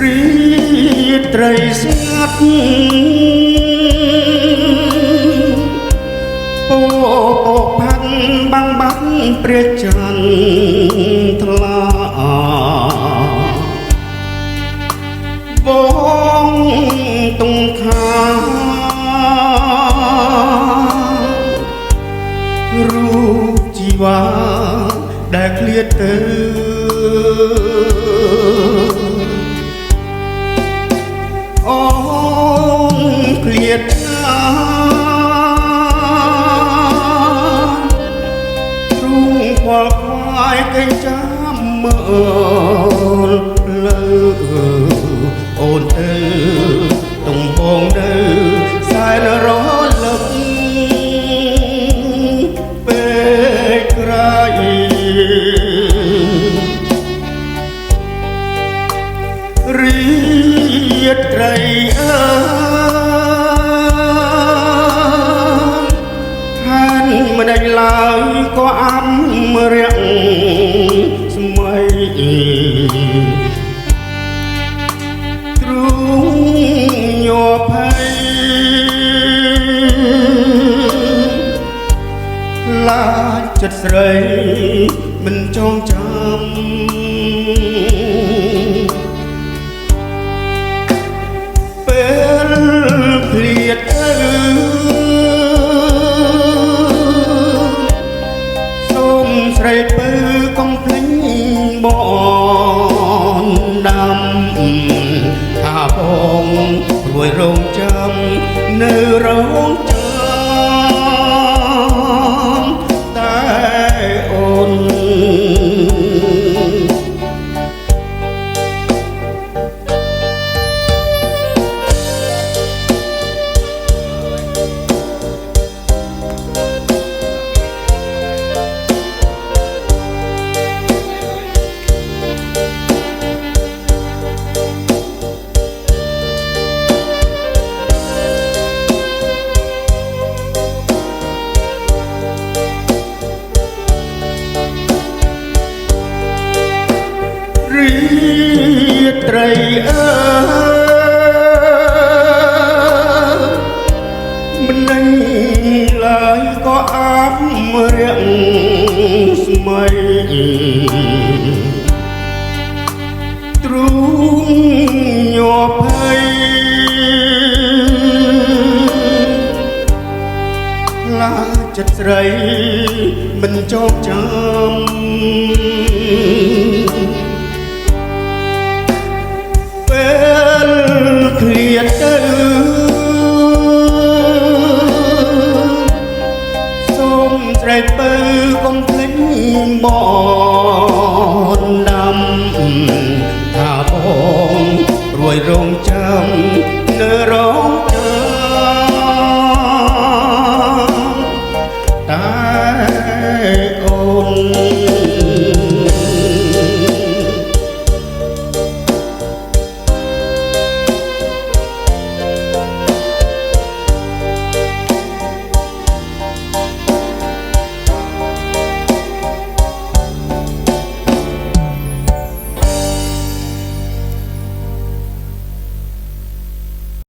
រីត្រីស្ងាត់ពោផាន់បាំងបាំងព្រះច័ន្ទថ្លាបងទុំខារូបជីវ៉ាដែលឃ្លាតទៅអូនឃ្លាតណាទ្រូងខ្វល់ខ្វាយកេងចាំមើលលើអូនទៅទំបងទៅសែនរលឹកពេលក្រោយរីត្រីអើខានមិនដេញឡើយក៏អាំរាក់ស្មៃទ្រូងញ័រភ័យឡាចិត្តស្រីមិនចងចាំពេលឃ្លាតទៅសូមស្រីពើកុំភ្លេចបងដាំថាបងរួយរងចាំនៅរងចាំតែអូនរីត្រីអើមិនដេញឡើយក៏អាប់រាក់ស្មៃទ្រូងញ័រភ័យឡាចិត្តស្រីមិនចងចាំពេលឃ្លាតទៅសូមស្រីពើកុំភ្លេចបងដាំថាបងរួយរងចាំនៅរង